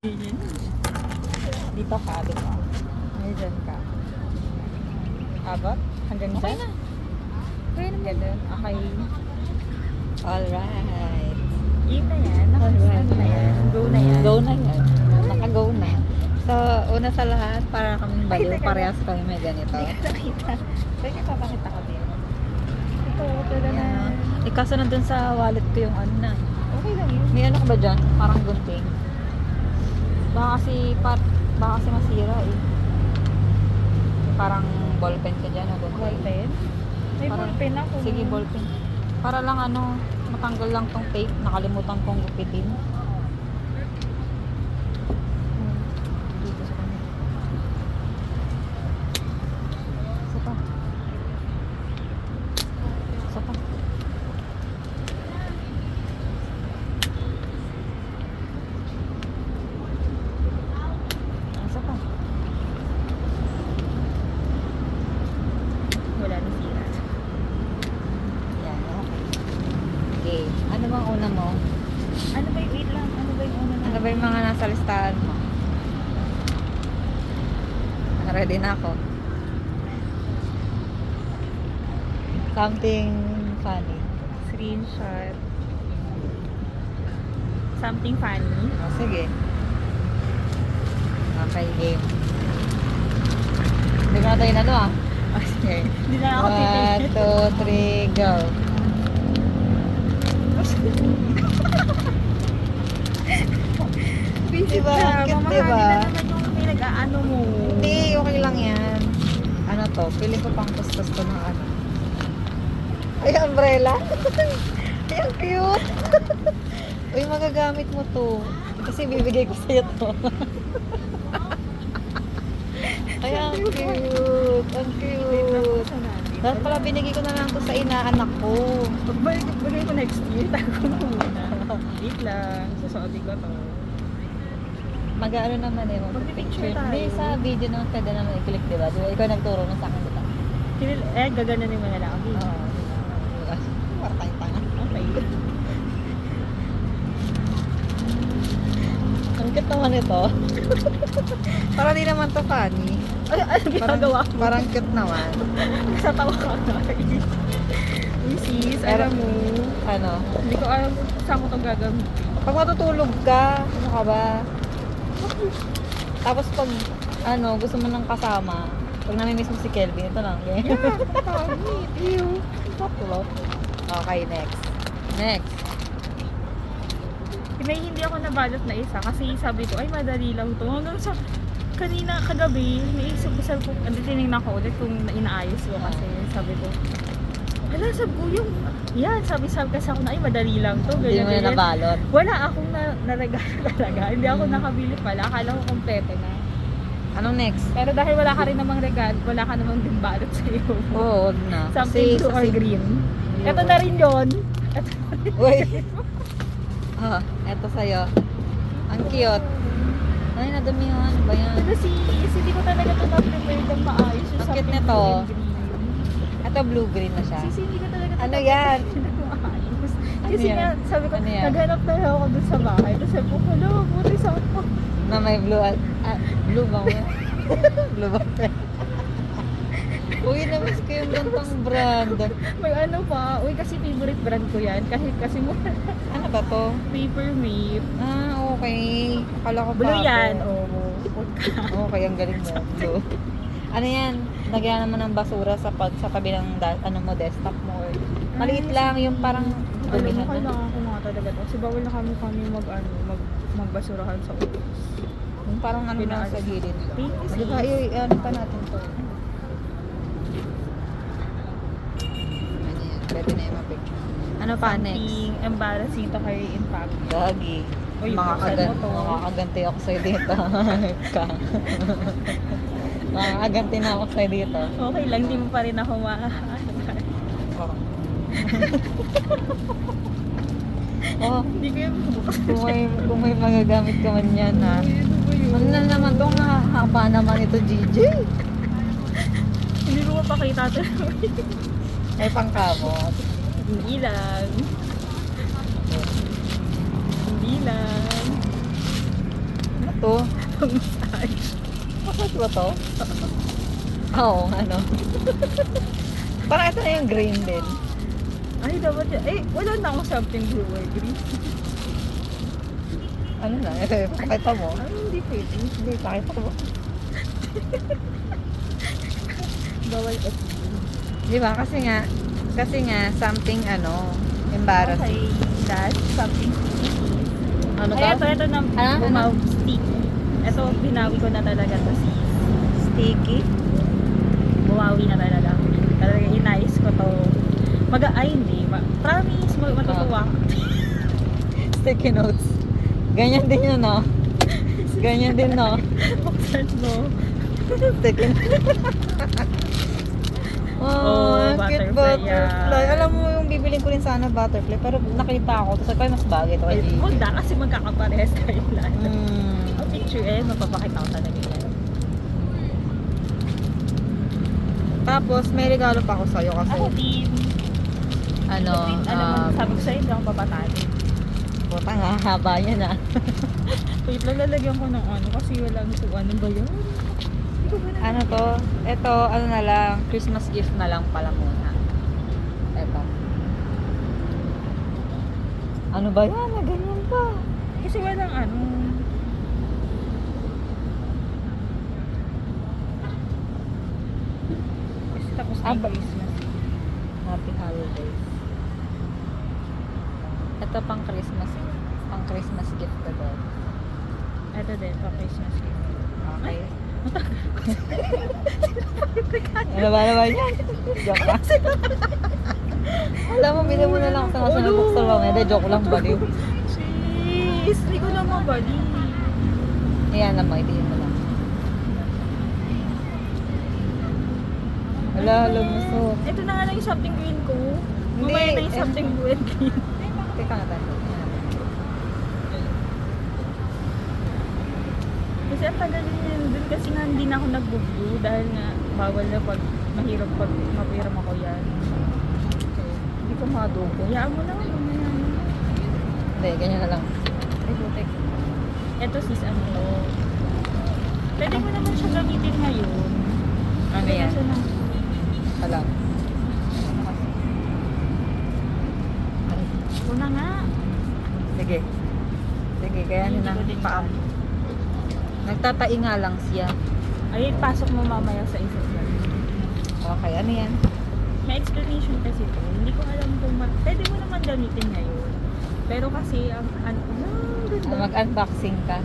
Dito ka, dito. Ay, dyan ka. Abot? Hanggang dyan? Okay na. Pwede naman. Ganun. Okay. Alright. Game na yan. Alright. Ano na yan? Go na yan. Go na yan. Naka-go na. So, una sa lahat, para kaming baliw. Ay, teka Parehas kami may ganito. Hindi ka nakita. Pwede ka papakita ko din. Ito, talaga na. Yan. Ikaso nandun sa wallet ko yung ano na. Okay lang yun. May ano ka ba dyan? Parang gunting. Baka kasi masira eh. Parang ballpen ka dyan o gunting. Ballpen? May Parang- ballpen ako. Sige, ballpen. Para lang ano, matanggal lang tong tape. Nakalimutan kong gupitin. Dito sa kanya. Isa pa. Isa pa. Isa pa. Wala na sira. Yan, okay. Okay. Ano bang una mo? Ano ba yung wait lang? Ano ba yung una na? Ano ba yung mga nasa listahan mo? Ready na ako. Something funny. Screenshot. Something funny. O, sige. Okay, game. Hindi ko na tayo ano ah. Okay. Hindi na ako 1, 2, 3, go. Busy Diba? ka. Cute, Mamahali diba? na naman yung pinag-aano mo. Hindi, okay lang yan. Ano to? Feeling ko pang kustos to ng ano. Ay, umbrella. Ay, ang cute. Uy, magagamit mo to. Kasi bibigay ko sa'yo to. Ay, ang cute. Ang cute. Dapat pala binigay ko na lang to sa inaanak ko. Pagbalik ko next year, tago mo muna. Wait lang, sasabi ko to. Mag-ano naman eh. Magpipicture tayo. Hindi, sa video naman pwede naman i-click, diba? Diba? Ikaw nagturo nun sa akin, diba? Gaganan yung mga lalaki. Oo. Partay pa nga. Okay. Ang cute naman ito. Parang di naman to funny. Ano ginagawa mo? Parang cute naman. Sa tawa ka guys. Uy sis, Pero- alam mo, Ano? hindi ko alam kung saan ko itong gagamitin. Pag matutulog ka, ano ka ba? Tapos pag, ano, gusto mo ng kasama, pag namimiss mo si Kelvin, ito lang. Yeah. Yeah, pangit. Ew. Tatlo. Okay, next. Next. May hindi ako nabalot na isa kasi sabi ko, ay madali lang to. Hanggang sa kanina, kagabi, naisip ko sa tinignan ko ulit kung inaayos ko kasi sabi ko, hala, sabi ko yung, yan, sabi kasi ako na, ay madali lang to. Hindi mo na ganyan. nabalot. Wala akong naregalo talaga. Hindi ako nakabili pala. Akala ko kompleto na. Anong next? Pero dahil wala ka rin namang regalo, wala ka namang din balot sa iyo. Oo, wag na. Something blue or green. Ito na rin yun. Uy. Ah, eto sa'yo. Ang cute. Ay, nadumihan. Ano ba yan? Kasi hindi ko talaga ito na-prepare ng maayos. Yung Ang something cute nito. blue and green. Ito blue-green na siya. Kasi hindi ko talaga ito Ano yan? na-prepare ng maayos. Ano Kasi yan? nga, sabi ko, Ano yan? naghanap na lang ako dun sa bahay. Tapos sabi ko, hello, buti sa ako. Na may blue blue ba mo? Blue ba? Uy, namiss ko yung gantong brand. May ano pa. Uy, kasi favorite brand ko yan. Kasi mo, Ano ba to? Papermate. Ah, okay. Akala ko pa Blue ako. yan. Oo. Okay, ang galing mo. Blue. Ano yan? Lagyan naman ng basura sa tabi ng ano mo, desktop mo. Or, maliit lang, yung parang Alam mo, dumihan na. kailangan ko nga talaga to. Kasi bawal na kami magbasurahan sa office. Yung parang ano na sa gilid. Thank you, sis. Di ba, ano pa natin to? Ano yan? Pwede na yung picture. Ano pa next? Something embarrassing to carry in public. Gagi. Uy, buksan mo to. Makakaganti ako sa'yo dito. Ka. Makakaganti na ako sa'yo dito. Okay lang, di mo pa rin ako Oh, Hindi ko yung kung may magagamit ka man yan ha. Ano na naman itong nakahaba naman ito, GJ? Hindi ko mapakita ito. Ay, pangkamot. Hindi lang. Hindi lang. Ano to? Pang massage. Massage ba to? Oo, ano. Parang ito na yung green din. Ay, dapat yun. Eh, wala na akong something blue or green. Ano na, pakita mo. Ay, hindi pwede. Hindi, pakita mo. Bawal at Di ba? Kasi nga, something embarrassing. Okay, that's something sticky. Ano Ay, ka? ito na bumaw sticky. Ito, binawi ko na talaga to si Sticky? bumawi na talaga. Talaga inayos ko to. Hindi. Promise, matutuwa. Sticky notes. Ganyan din yun, no? Ganyan din, no? Buksan mo. Sticky notes. Oh, cute butterfly, butterfly. yeah. Alam mo yung bibiling ko rin sana butterfly, pero nakita ako. Tapos ako, mas bagay ito kay Gigi. Huwag na kasi magkakaparehas kayo lahat. Mm. Ang picture mapapakita ko talaga yan. Tapos, may regalo pa ako sa'yo kasi, Ako din. ano, Alam mo, sabi ko sa'yo, hindi ako papatali. putang haba niya na. Wait lang, lalagyan ko ng ano kasi walang ito. Ano ba yun? Hindi ko ba na- Ano to? Ito, ano na lang, Christmas gift na lang pala muna. Ito. Ano ba yan? Na ganyan pa. Kasi walang ano. Kasi tapos na yung Christmas. Happy holidays. Ito pang Christmas gift ko doon. Ito din, pa Christmas gift. Okay. Ano ba naman yan? Joke lang. Alam mo, bili mo na lang sa nasa nabuksan lang. Hindi, joke lang, baliw. Jeez, hindi ko naman bali. Ayan naman, ibigin mo lang. Wala, lumusok. Ito na nga lang yung something green ko. Hindi, Mamaya na yung something blue and green. Teka nga tayo. Kasi ang tagal yun dun kasi nga hindi na ako nag-blue dahil nga bawal na pag mahirap pag mapiram ako yan. So, Hindi ko makadugo. hayaan mo na mamaya na. Hindi, ganyan na lang. Ay, putik. Ito sis, ano to? Pwede mo naman siya gamitin ngayon. Ano Pwede yan? siya na. Alam. Una nga. Sige. Sige, kaya Hindi nyo na. ko din Paam. kaya. Nagtatai nga lang siya. Ay, pasok mo mamaya sa isa yan. Okay, ano yan? May explanation kasi to. Hindi ko alam kung pwede mo naman gamitin ngayon. Pero kasi, ang ganda. Mag-unboxing ka.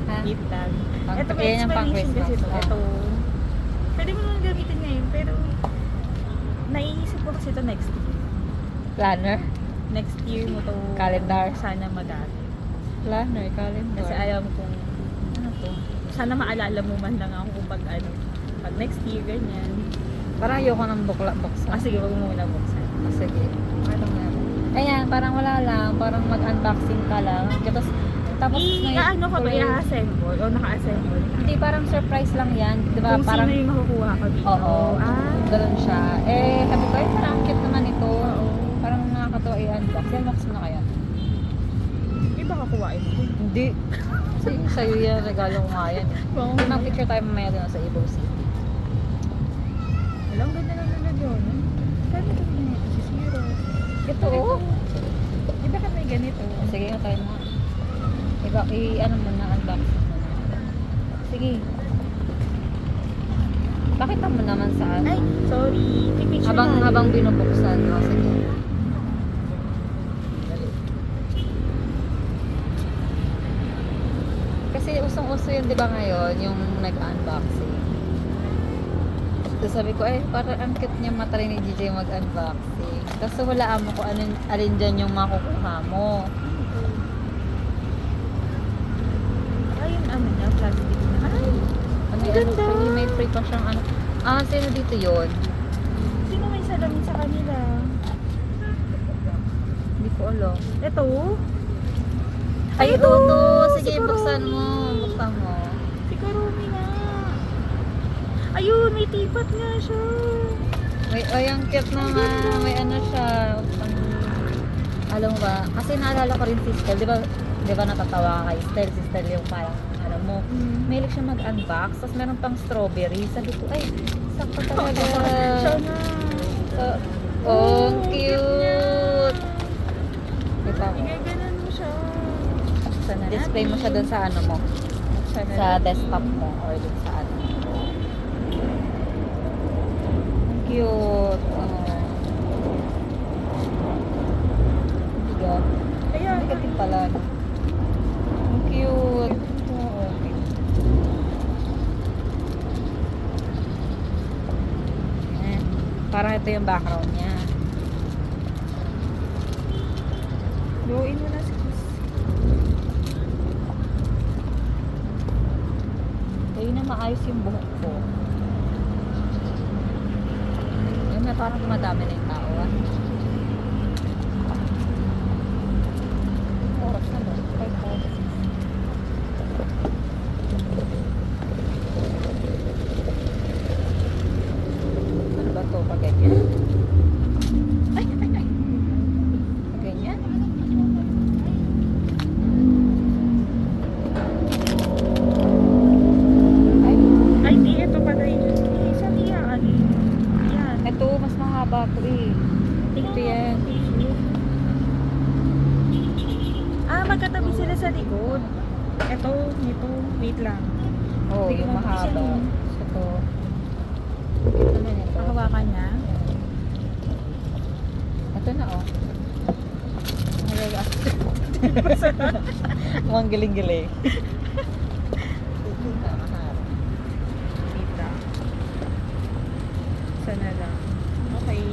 Ha? Gift tag. Pang- Ito may yan yung pang explanation kasi to. Christmas. Ito, pwede mo naman gamitin ngayon, pero naiisip ko kasi to next year. Planner? Next year mo to Calendar? sana magamit. Planner, calendar. Kasi alam kong, ano to, sana maalala mo man lang ako kung pag next year, ganyan. Parang ayoko ng buksan. Sige, wag mo muna buksan. Sige. Ano nga? Ayan, parang wala lang. Parang mag-unboxing ka lang. Tapos Ano ka ba? I-assemble? O naka-assemble? Hindi, parang surprise lang yan. Di ba? Kung Parang, sino yung makukuha ka dito. oo. Ganun siya. Eh, sabi ko, parang cute naman ito. Oo. Parang nakakatawa i-unbox. I-unbox mo na kaya? Iba kakuhain mo. Hindi. Kasi sa'yo yan, regalo ko nga yan. Hindi, mag-picture tayo mamaya doon sa Ibo City. Alam, ganda na nalagyan. Kano ito ganito? Si Zero. Ito, oh. Iba ka may ganito. Sige, yung tayo mo. Ano mo na, unbox mo na. Sige. Pakita mo naman sa ano. Ay, sorry. Pipicture na. Habang binubuksan. O, sige. Kasi usong-uso yun, di ba ngayon, yung nag-unboxing. Tapos sabi ko, parang ang cute niya matry ni DJ mag-unboxing. Tapos walaan mo kung alin dyan yung makukuha mo. Ayun, ano niya, plastic na. Ay, May ganda. may free pa siyang ano. Sino dito yun? sino may salamin sa kanila? Hindi ko alam. Ito? Ay, ito! ito! Si Sige, Kurumi. buksan mo. Buksan mo. Si Karumi nga. Ayun, may tipat nga siya. Ay, ang cute naman. May ano siya. Alam mo ba? Kasi naalala ko rin si Stel. Di ba natatawa ka kay Stel? Si Stel yung parang, mo. Mm. Mahilig siya mag-unbox. Tapos meron pang strawberry. Sabi ko, ay, sakto talaga. Siya na. So, oh, ang cute. Kita mo. Igaganan mo siya. Buksan na. Display mo siya dun sa ano mo. Buksan na Sa natin. desktop mo. Or dun sa ano. Ang cute. Bigat. Ayan. Negative pala. No? Ang cute. Oo. Ayan. Parang ito yung background niya. Luin mo na sis. Kaya na maayos yung buhok ko. Ayun na parang dumadami na yung tao. Oras na ba? 5 oras. Ano ba to? Pag ganyan? Ay! Pag ganyan? Ay! Ay, di. Ito pala yun. Isa niya. Ano yun? Yan. Ito, mas mahaba to eh. Ito yan. Ah, magkatabi sila sa likod. Ito. Wait lang. Oo, Sige, yung mabilis mahaba. yan. Ito. Ito na ito. Pakawakan niya. Ito na oh. Mukhang giling-giling. Wait lang. Sana lang. Okay.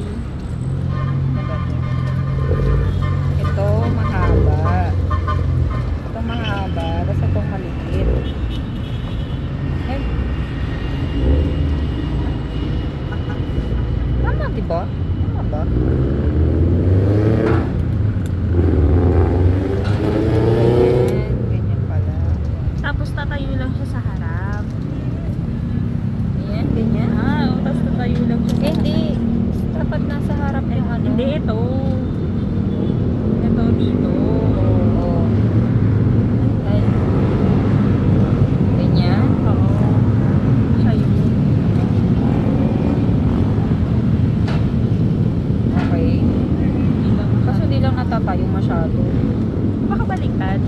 Ito mahaba. Ito mahaba. Basta itong maliit. Ay. Tama diba? Tama ba? Ganyan. Ganyan pala. Tapos tatayo lang siya sa harap. Ganyan. Ganyan. Ah, tapos tatayo lang siya sa Eh, hindi. Dapat nasa harap yung ano. Hindi, ito. Ito dito. Oo. Ay. Ganyan. Oo. Siya yun. Okay. Hindi lang Kaso di lang natatayo masyado. baka baliktad.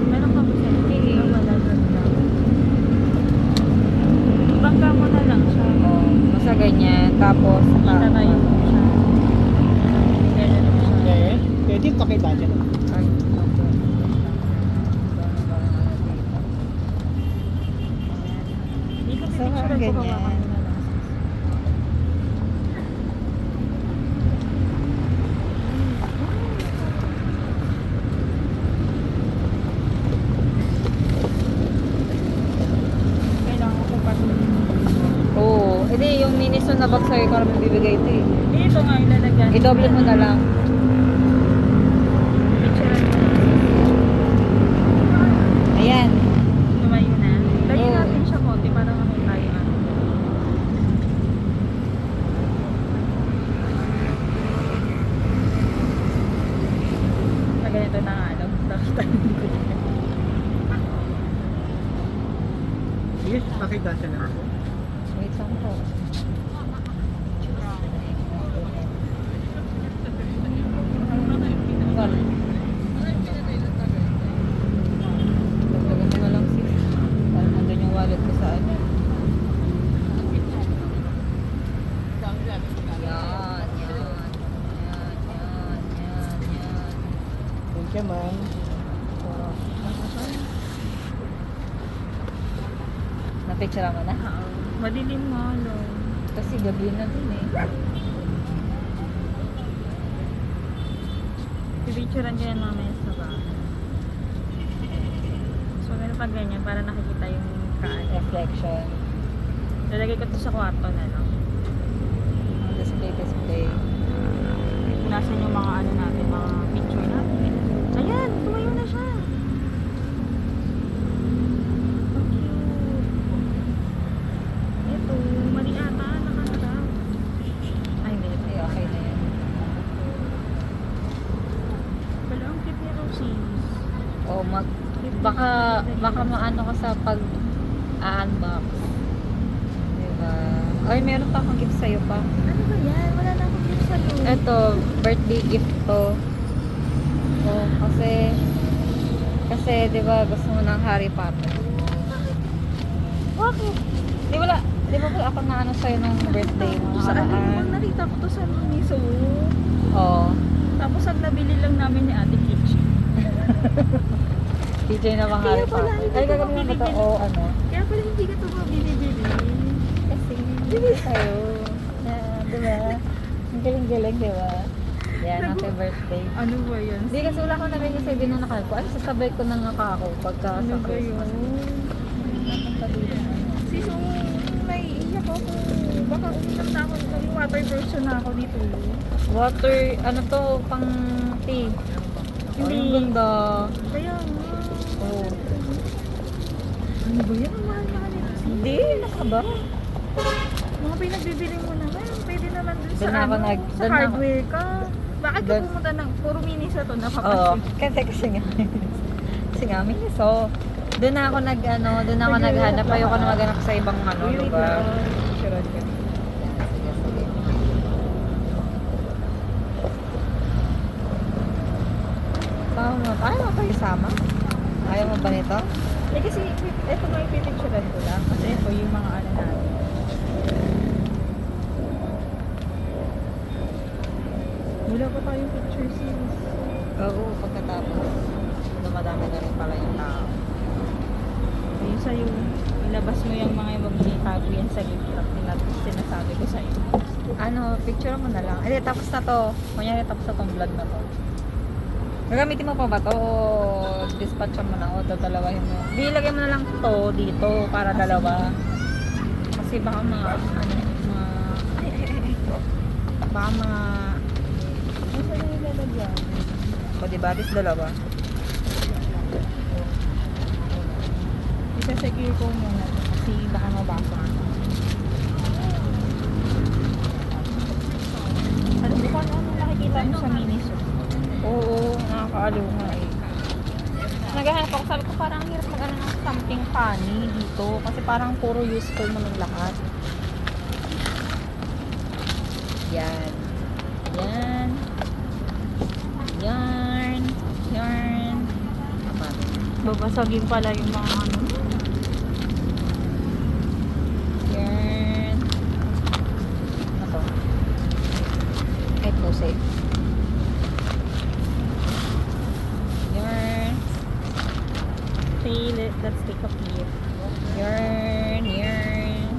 Meron ka ba siya? Hindi. Wala lang. Ibangga mo na lang siya. Oh, basta ganyan. Tapos, Itatayo mo siya. Ganyan mo siya. Eh, pwede pakidaan na. Ay, ako. Hindi ko So, pipicturean ko ganyan. hawakan mo na lang. Kailangan ko pa Oo. Hindi, yung minison na bag sa'yo, parang bibigay ito eh. dito nga ilalagyan. I-double mo na lang. Picturean mo. Ayan. Tumayo na. Lagyan Oo. natin siya konti para makita yung ano. Na ganito na nga alam. Nakita ko. Yes, pakidaan na. Wait lang po. Well, dagdagan mo na lang sis. Parang nandun yung wallet ko sa ano. Yan, yan. Yan, yan, yan, yan. Thank you, ma'am. Napicture mo na? Oo. Madilim mo, no? Kasi gabi na din eh. Pipicturean ko yan mamaya sa bahay. So, meron pa ganyan para nakikita yung kaan. Reflection. Lalagay ko to sa kwarto na lang. Display. Nasaan yung mga ano natin, mga picture natin. Ayan, tumayo na siya. Ang cute. Ito, mali ata, nakaharap. Ay, hindi. Ay, okay na yan. Wala, ang cute ni Rosie. O, baka baka maano ka sa pag-unbox. Diba? Ay, meron pa akong gift sa'yo pa. Ano ba yan? Wala na akong gift sa loob. Eto, birthday gift to. Oh, kasi 'di ba gusto mo ng Harry Potter? Bakit? Di ba ako na ano sa'yo nung birthday mo? Sa ano naman nakita ko to sa Miniso. Oo. Tapos ang nabili lang namin ni Ate Kitchi. DJ na mga Kaya Harry pala, Potter. hindi Ay, ko gagawin mo ba to? mabili-bili. Oo, ano? Kaya pala hindi ka ito mabili-bili. Kasi, bibili sa'yo. Di ba? Ang galing-galing, di ba? Yan, happy birthday. Ano ba yun? Hindi kasi wala ko nabigay sa'yo, binanakal ko. Ay, sasabay ko na nga ako pagka Ano sa ba Christmas. yun? Napunta dito. Sis, naiiyak ako. Baka uminom na ako. Naging water version na ako dito. Water, ano to, pang tea. Ay, Hindi. ang ganda. Kaya nga. Oo. Ano ba yan? Ang mahal-mahal nito. sis. Hindi, naka ba? Mga pinagbibili mo naman. Pwede naman dun sa Doon ako ano, nag- sa doon ako- hardware ka. Bakit ka Doon- pumunta ng puro minis na to? Oo. Nakapansin. Kasi nga. Kasi nga, so, doon na ako naghanap. Ayoko na maghanap sa ibang Wait lugar. lang. Sure ka. Sige, sige. Ayaw mo pa isama? Ayaw mo ba nito? Eh kasi, ito nga ipipicturean ko lang. Kasi ito yung mga ano natin. Wala pa tayong picture sis. Oo, pagkatapos. Dumadami na rin pala yung tao. Yung sa'yo, ilabas mo yung mga mag-tago yan sa gift wrap nila. Sinasabi ko sa'yo. Ano, picture mo na lang. Hindi, tapos na to. Kunyari tapos na tong vlog na to. Gagamitin mo pa ba to? O dispatch mo na? O dadalawahin mo? Di, lagay mo na lang to dito para dalawa. Kasi baka mga, baka mga, Ano sa'yo yung lalagyan? o diba, this dalawa. Isasecure ko muna to kasi baka mabasa ako. Alam mo kung ano nakikita mo sa Miniso? Oo, nakakaaliw nga eh. Naghahanap ako, sabi ko parang ang hirap mag-ano ng something funny dito. Kasi parang puro useful naman lahat. Yan. Yan. Yarn. Yarn. Tama. Babasagin pala yung mga ano. Yarn. Ano to? Ito, safe. Yarn. Okay, let's take a peek. Yarn. Yarn.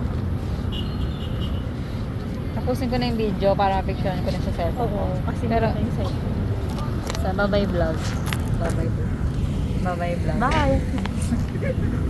Tapusin ko na yung video para picturean ko na sa cellphone ko. Oo, kasi Pero, meron tayong site. sa bye-bye vlog. Bye-bye vlog. Bye-bye vlog. Bye!